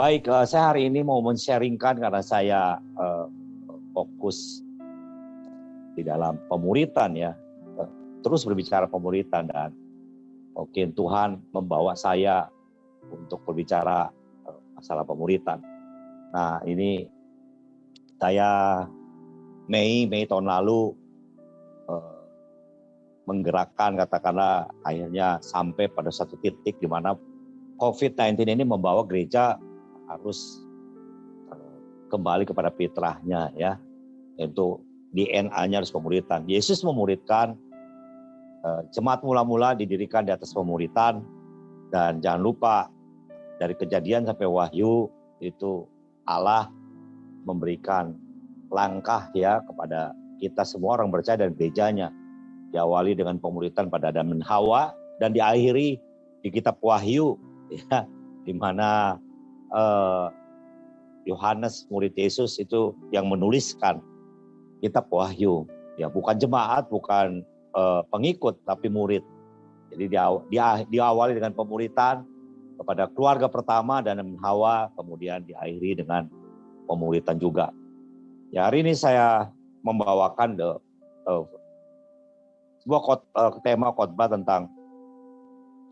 Baik, saya hari ini mau men-sharingkan karena saya fokus di dalam pemuritan ya. Terus berbicara pemuritan dan mungkin Tuhan membawa saya untuk berbicara masalah pemuritan. Nah, ini saya Mei tahun lalu menggerakkan katakanlah akhirnya sampai pada satu titik di mana COVID-19 ini membawa gereja harus kembali kepada fitrahnya ya, yaitu DNA-nya harus pemuritan. Yesus memuridkan, jemaat mula-mula didirikan di atas pemuritan, dan jangan lupa dari Kejadian sampai Wahyu itu Allah memberikan langkah ya kepada kita semua orang percaya dan gerejanya. Diawali dengan pemuritan pada Adam dan Hawa dan diakhiri di kitab Wahyu ya, di mana Yohanes murid Yesus itu yang menuliskan kitab Wahyu ya, bukan jemaat, bukan pengikut tapi murid. Jadi diawali dengan pemuritan kepada keluarga pertama dan Hawa, kemudian diakhiri dengan pemuritan juga. Ya, hari ini saya membawakan sebuah tema khotbah tentang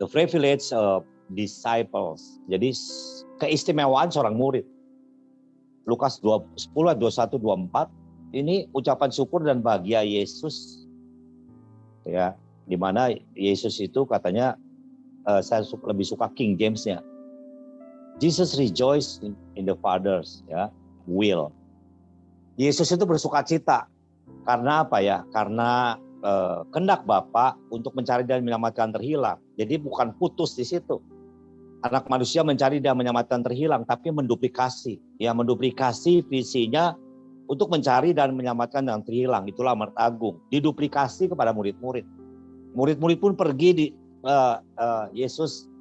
the privilege of disciples. Jadi keistimewaan seorang murid. Lukas 10 ayat 21 24 ini ucapan syukur dan bahagia Yesus ya, di mana Yesus itu katanya saya lebih suka King James-nya. Jesus rejoice in the Father's ya will. Yesus itu bersukacita karena apa ya? Karena kehendak Bapa untuk mencari dan menyelamatkan terhilang. Jadi bukan putus di situ. Anak manusia mencari dan menyelamatkan terhilang, tapi menduplikasi. Ya, menduplikasi visinya untuk mencari dan menyelamatkan yang terhilang. Itulah amanat agung. Diduplikasi kepada murid-murid. Murid-murid pun pergi Yesus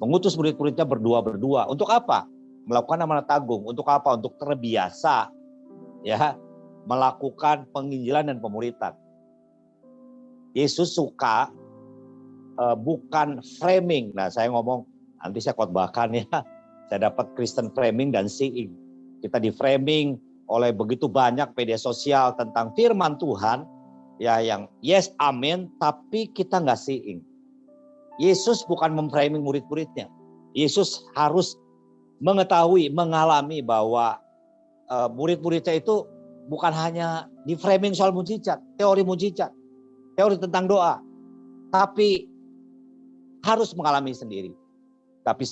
mengutus murid-muridnya berdua-berdua. Untuk apa? Melakukan amanat agung. Untuk apa? Untuk terbiasa ya melakukan penginjilan dan pemuritan. Yesus suka bukan framing. Nah, saya ngomong nanti saya khotbahkan ya. Saya dapat Christian framing dan seeing. Kita di framing oleh begitu banyak media sosial tentang firman Tuhan ya, yang yes amin, tapi kita nggak seeing. Yesus bukan memframing murid-muridnya. Yesus harus mengetahui, mengalami bahwa murid-muridnya itu bukan hanya di framing soal mujizat, teori mujizat, teori tentang doa, tapi harus mengalami sendiri. Tapi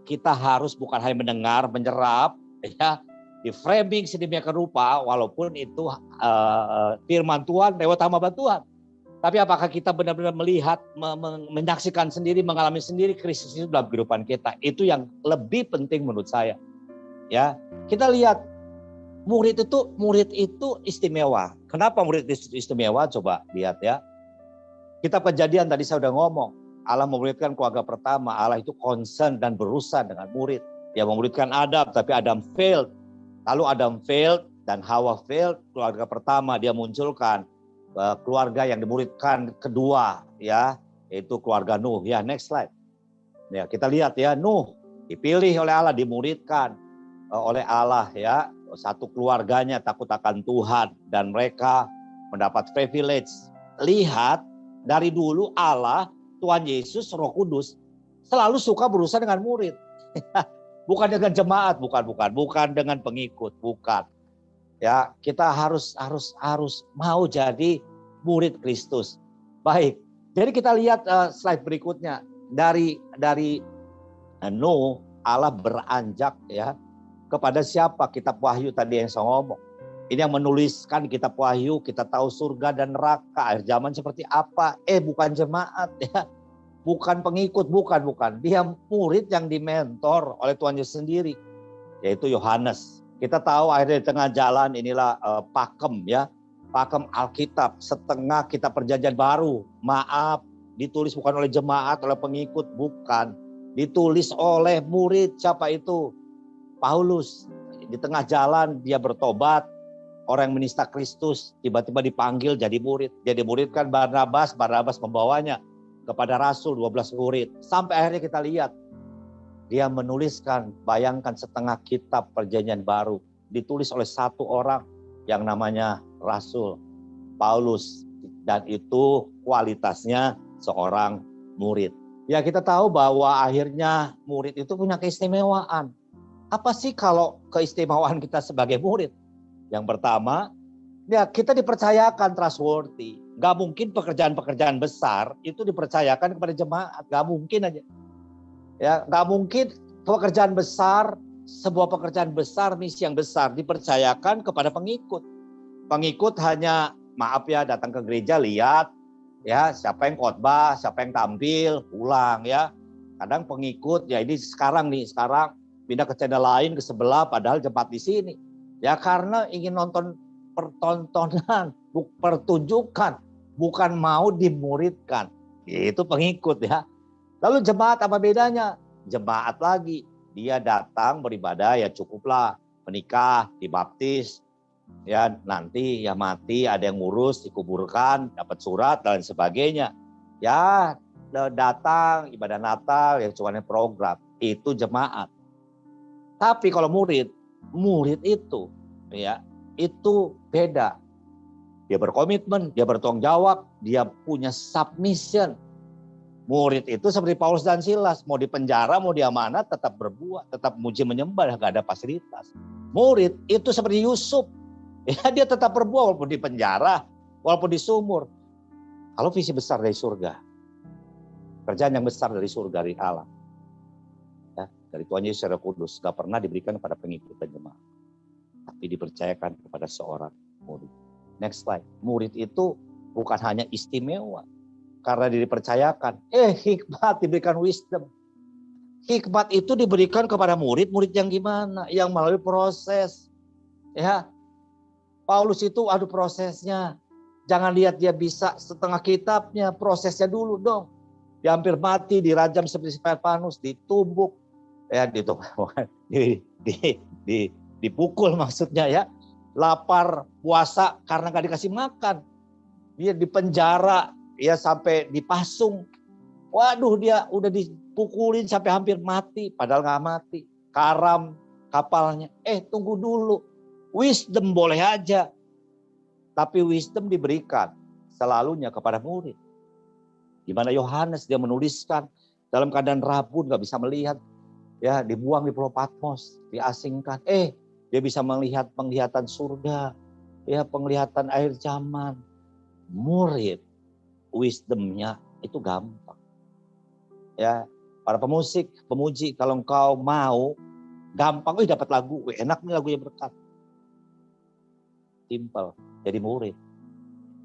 kita harus bukan hanya mendengar, menyerap, ya, di framing sedemikian rupa, walaupun itu firman Tuhan lewat hamba Tuhan. Tapi apakah kita benar-benar melihat, menyaksikan sendiri, mengalami sendiri Kristus itu dalam kehidupan kita? Itu yang lebih penting menurut saya. Ya, kita lihat murid itu istimewa. Kenapa murid itu istimewa? Coba lihat ya. Kitab Kejadian tadi saya sudah ngomong. Allah memuridkan keluarga pertama. Allah itu concern dan berusaha dengan murid. Dia memuridkan Adam, tapi Adam failed. Lalu Adam failed dan Hawa failed. Keluarga pertama dia munculkan keluarga yang dimuridkan kedua ya, yaitu keluarga Nuh. Ya, next slide. Ya, kita lihat ya, Nuh dipilih oleh Allah, dimuridkan oleh Allah ya. Satu keluarganya takut akan Tuhan dan mereka mendapat privilege. Lihat dari dulu Allah, Tuhan Yesus, Roh Kudus selalu suka berusaha dengan murid. Bukan dengan jemaat, bukan dengan pengikut, bukan. Ya, kita harus mau jadi murid Kristus. Baik. Jadi kita lihat slide berikutnya. Dari Nuh, Allah beranjak ya kepada siapa? Kitab Wahyu tadi yang saya ngomong. Ini yang menuliskan kitab Wahyu, kita tahu surga dan neraka, akhir zaman seperti apa. Bukan jemaat ya. Bukan pengikut, bukan. Dia murid yang dimentor oleh Tuhan Yesus sendiri, yaitu Yohanes. Kita tahu akhirnya di tengah jalan inilah pakem ya. Pakem Alkitab, setengah kitab perjanjian baru. Maaf, ditulis bukan oleh jemaat, oleh pengikut, bukan. Ditulis oleh murid, siapa itu? Paulus. Di tengah jalan dia bertobat. Orang yang menista Kristus tiba-tiba dipanggil jadi murid. Dia dimuridkan Barnabas membawanya kepada Rasul 12 murid. Sampai akhirnya kita lihat dia menuliskan, bayangkan setengah kitab perjanjian baru ditulis oleh satu orang yang namanya Rasul Paulus, dan itu kualitasnya seorang murid. Ya, kita tahu bahwa akhirnya murid itu punya keistimewaan. Apa sih kalau keistimewaan kita sebagai murid? Yang pertama, ya kita dipercayakan trustworthy. Gak mungkin pekerjaan-pekerjaan besar itu dipercayakan kepada jemaat. Gak mungkin aja. Ya, gak mungkin pekerjaan besar, sebuah pekerjaan besar, misi yang besar dipercayakan kepada pengikut. Pengikut hanya, maaf ya, datang ke gereja, lihat ya siapa yang khotbah, siapa yang tampil, pulang ya. Kadang pengikut ya ini sekarang pindah ke channel lain, ke sebelah, padahal jemaat di sini. Ya karena ingin nonton pertontonan, pertunjukan, bukan mau dimuridkan. Itu pengikut ya. Lalu jemaat apa bedanya? Jemaat lagi, dia datang beribadah ya cukuplah, menikah, dibaptis, ya nanti ya mati, ada yang ngurus, dikuburkan, dapat surat dan sebagainya. Ya datang ibadah Natal yang cuma program, itu jemaat. Tapi kalau murid itu ya itu beda. Dia berkomitmen, dia bertanggung jawab, dia punya submission. Murid itu seperti Paulus dan Silas, mau dipenjara, mau diamanat, tetap berbuat, tetap muji menyembah, gak ada fasilitas. Murid itu seperti Yusuf, ya dia tetap berbuat walaupun di penjara, walaupun di sumur. Kalau visi besar dari surga, kerjaan yang besar dari surga, dari Allah, ya, dari Tuhan Yesus secara kudus, gak pernah diberikan kepada pengikut dan jemaat, tapi dipercayakan kepada seorang murid. Next slide. Murid itu bukan hanya istimewa karena dipercayakan. Hikmat diberikan wisdom. Hikmat itu diberikan kepada murid yang gimana? Yang melalui proses. Ya, Paulus itu prosesnya. Jangan lihat dia bisa setengah kitabnya, prosesnya dulu dong. Dia hampir mati, dirajam seperti Stefanus, ditumbuk, ya dipukul maksudnya ya. Lapar, puasa karena gak dikasih makan. Dia dipenjara, ya sampai dipasung. Waduh, dia udah dipukulin sampai hampir mati, padahal gak mati. Karam kapalnya. Tunggu dulu. Wisdom boleh aja. Tapi wisdom diberikan selalunya kepada murid. Gimana Yohanes, dia menuliskan dalam keadaan rabun, gak bisa melihat. Ya, dibuang di Pulau Patmos, diasingkan. Dia bisa melihat penglihatan surga, ya penglihatan akhir zaman. Murid, wisdomnya itu gampang. Ya, para pemuji, kalau engkau mau, gampang, dapat lagu, enak nih lagunya berkat. Simple, jadi murid.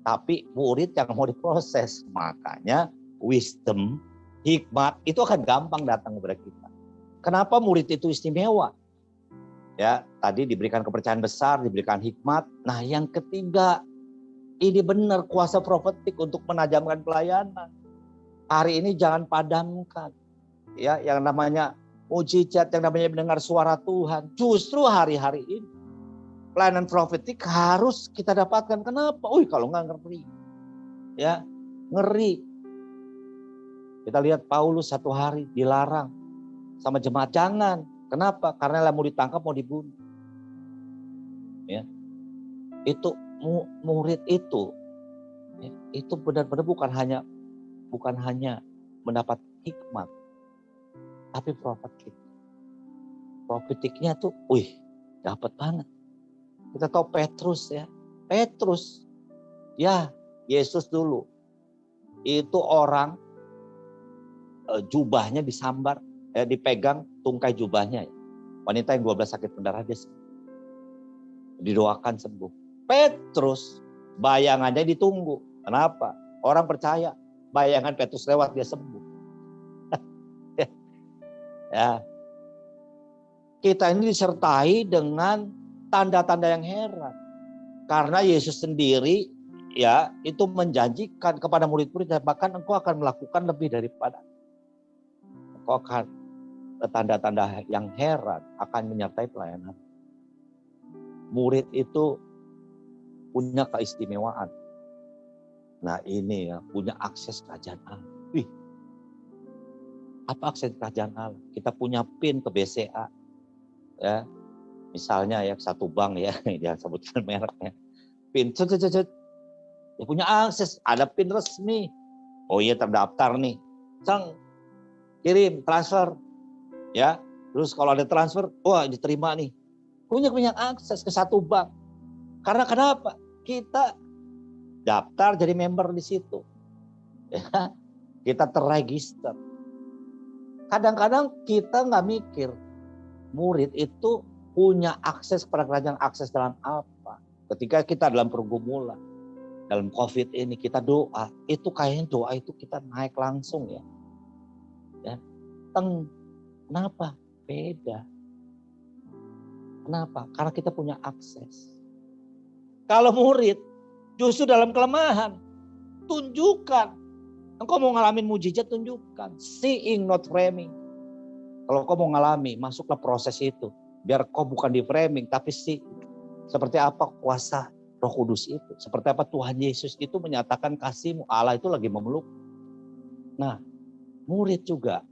Tapi murid yang mau diproses, makanya wisdom, hikmat itu akan gampang datang kepada kita. Kenapa murid itu istimewa? Ya, tadi diberikan kepercayaan besar, diberikan hikmat. Nah, yang ketiga, ini benar kuasa profetik untuk menajamkan pelayanan. Hari ini jangan padamkan. Ya, yang namanya mujizat, yang namanya mendengar suara Tuhan. Justru hari-hari ini pelayanan profetik harus kita dapatkan. Kenapa? Kalau nggak ngeri. Ya, ngeri. Kita lihat Paulus satu hari dilarang sama jemaat, jangan. Kenapa? Karena mau ditangkap, mau dibunuh. Ya. Itu murid itu benar-benar bukan hanya mendapat hikmat, tapi profetiknya tuh, dapat banget. Kita tahu Petrus ya, Yesus dulu itu orang jubahnya disambar, dipegang tungkai jubahnya. Wanita yang 12 sakit pendarah dia didoakan sembuh. Petrus bayangannya ditunggu. Kenapa? Orang percaya bayangan Petrus lewat dia sembuh. Ya. Kita ini disertai dengan tanda-tanda yang heran. Karena Yesus sendiri ya itu menjanjikan kepada murid-murid, bahkan engkau akan melakukan lebih daripada. Engkau akan tanda-tanda yang heran akan menyertai pelayanan. Murid itu punya keistimewaan. Nah ini ya, punya akses kerajaan Allah. Apa akses kerajaan Allah? Kita punya PIN ke BCA, ya. Misalnya ya satu bank ya, jangan sebutkan mereknya. PIN, dia punya akses, ada PIN resmi. Oh iya terdaftar nih, kirim transfer, ya. Terus kalau ada transfer, wah diterima nih. Punya akses ke satu bank. Karena kenapa? Kita daftar jadi member di situ. Ya, kita terregister. Kadang-kadang kita nggak mikir, murid itu punya akses kepada kerajaan, akses dalam apa? Ketika kita dalam pergumulan, dalam COVID ini kita doa, itu kayaknya doa itu kita naik langsung ya. Kenapa? Beda. Kenapa? Karena kita punya akses. Kalau murid justru dalam kelemahan, tunjukkan. Engkau mau ngalamin mujizat, tunjukkan. Seeing, not framing. Kalau kau mau ngalami, masuklah proses itu. Biar kau bukan di framing, tapi see. Seperti apa kuasa Roh Kudus itu. Seperti apa Tuhan Yesus itu menyatakan kasih-Mu. Allah itu lagi memeluk. Nah, murid juga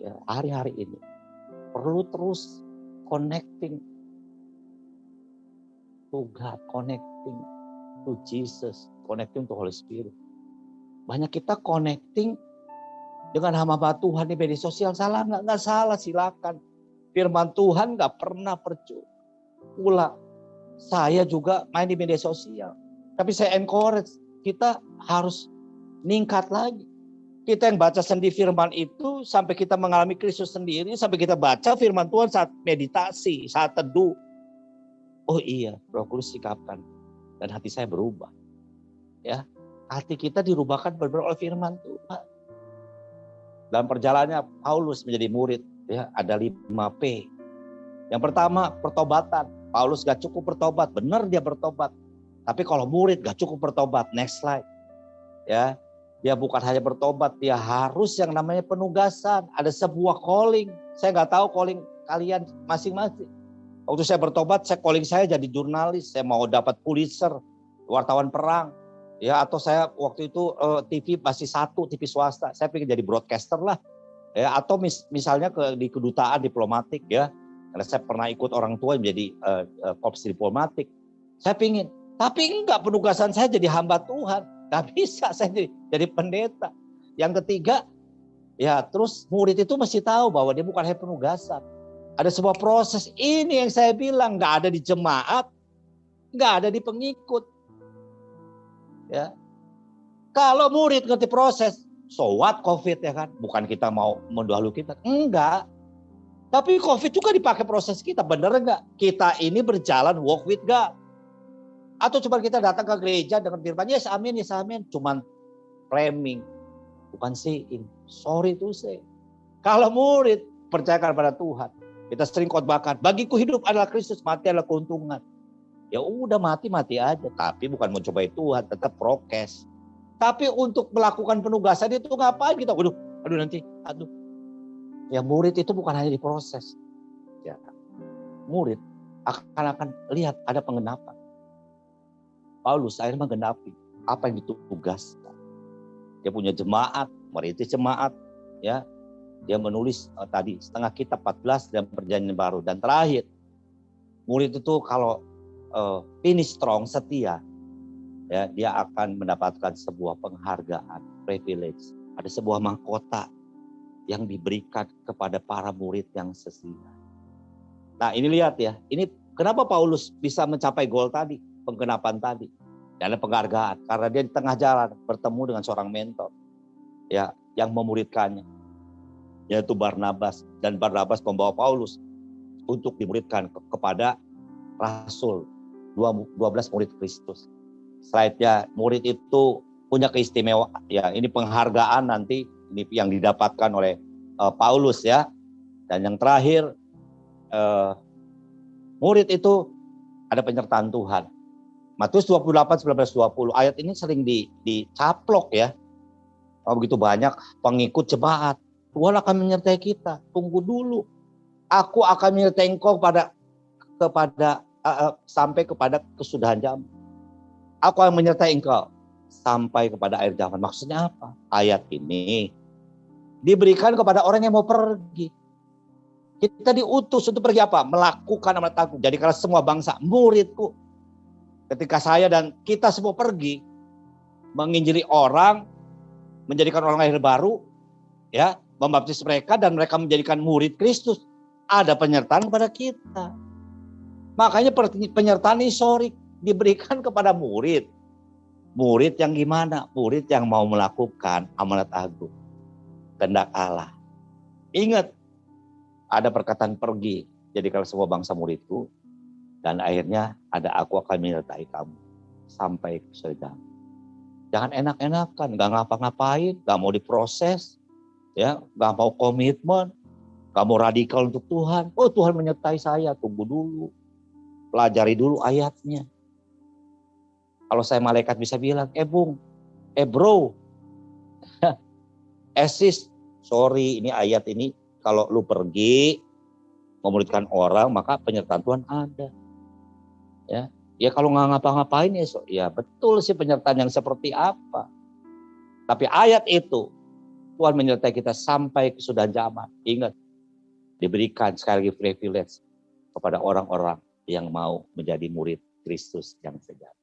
ya, hari-hari ini perlu terus connecting to God, connecting to Jesus, connecting to Holy Spirit. Banyak kita connecting dengan hamba Tuhan di media sosial. Salah nggak? Nggak salah, silakan. Firman Tuhan nggak pernah percuma. Saya juga main di media sosial. Tapi saya encourage, kita harus meningkat lagi. Kita yang baca sendiri firman itu, sampai kita mengalami Kristus sendiri, sampai kita baca firman Tuhan saat meditasi, saat teduh. Oh iya, Roh Kudus sikapkan. Dan hati saya berubah. Ya, hati kita dirubahkan benar-benar oleh firman Tuhan. Dalam perjalanannya Paulus menjadi murid, ya ada 5P. Yang pertama, pertobatan. Paulus gak cukup bertobat, benar dia bertobat. Tapi kalau murid gak cukup bertobat. Next slide. Ya, dia bukan hanya bertobat, dia harus yang namanya penugasan. Ada sebuah calling. Saya gak tahu calling kalian masing-masing. Waktu saya bertobat, calling saya jadi jurnalis. Saya mau dapat Pulitzer, wartawan perang. Ya, atau saya waktu itu TV masih satu, TV swasta. Saya pengen jadi broadcaster lah. Ya, atau misalnya di kedutaan diplomatik ya. Karena saya pernah ikut orang tua menjadi korps diplomatik. Saya pingin, tapi enggak, penugasan saya jadi hamba Tuhan. Gak bisa saya jadi pendeta. Yang ketiga, ya terus murid itu mesti tahu bahwa dia bukan hanya penugasan. Ada sebuah proses, ini yang saya bilang, gak ada di jemaat, gak ada di pengikut. Ya, kalau murid ngerti proses, so what COVID ya kan? Bukan kita mau mendahului kita, enggak. Tapi COVID juga dipakai proses kita, bener enggak? Kita ini berjalan walk with God. Atau cuma kita datang ke gereja dengan firman, yes amin, yes amin. Cuman framing, bukan seeing. Sorry to say. Kalau murid percayakan pada Tuhan, kita sering khotbahkan, bagiku hidup adalah Kristus, mati adalah keuntungan. Ya udah mati aja, tapi bukan mencobai Tuhan, tetap prokes. Tapi untuk melakukan penugasan itu ngapain kita? Aduh nanti. Ya murid itu bukan hanya diproses. Ya, murid akan lihat ada penggenapan. Paulus akhirnya menggenapi apa yang ditugaskan. Dia punya jemaat, merintis jemaat. Ya, dia menulis tadi setengah kitab 14 dan perjanjian baru. Dan terakhir, murid itu kalau finish strong, setia, ya dia akan mendapatkan sebuah penghargaan, privilege. Ada sebuah mahkota yang diberikan kepada para murid yang setia. Nah ini lihat ya, ini kenapa Paulus bisa mencapai goal tadi, penggenapan tadi. Dan ada penghargaan, karena dia di tengah jalan bertemu dengan seorang mentor ya, yang memuridkannya, yaitu Barnabas. Dan Barnabas membawa Paulus untuk dimuridkan kepada Rasul, 12 murid Kristus. Slide-nya, murid itu punya keistimewaan. Ya, ini penghargaan nanti ini yang didapatkan oleh Paulus ya. Dan yang terakhir, murid itu ada penyertaan Tuhan. Matius 28, 19-20. Ayat ini sering dicaplok ya. Oh, begitu banyak pengikut jemaat. Tuhan akan menyertai kita. Tunggu dulu. Aku akan menyertai engkau sampai kepada kesudahan zaman. Aku akan menyertai engkau sampai kepada akhir zaman. Maksudnya apa? Ayat ini diberikan kepada orang yang mau pergi. Kita diutus untuk pergi apa? Melakukan amanat aku. Jadi kalau semua bangsa muridku. Ketika saya dan kita semua pergi menginjili orang, menjadikan orang lahir baru, ya, membaptis mereka dan mereka menjadikan murid Kristus, ada penyertaan kepada kita. Makanya penyertaan historik diberikan kepada murid. Murid yang gimana? Murid yang mau melakukan amanat agung, kehendak Allah. Ingat, ada perkataan pergi. Jadi kalau semua bangsa muridku, dan akhirnya ada aku akan menyertai kamu sampai ke surga. Jangan enak-enakan, gak ngapa-ngapain, gak mau diproses, ya, gak mau komitmen, gak mau radikal untuk Tuhan. Oh, Tuhan menyertai saya, tunggu dulu, pelajari dulu ayatnya. Kalau saya malaikat bisa bilang, bung, bro, sis, sorry, ini ayat ini kalau lu pergi memuridkan orang, maka penyertaan Tuhan ada. Ya kalau nggak ngapa-ngapain ya betul sih penyertaan yang seperti apa. Tapi ayat itu Tuhan menyertai kita sampai kesudahan zaman. Ingat, diberikan sekali lagi privilege kepada orang-orang yang mau menjadi murid Kristus yang sejati.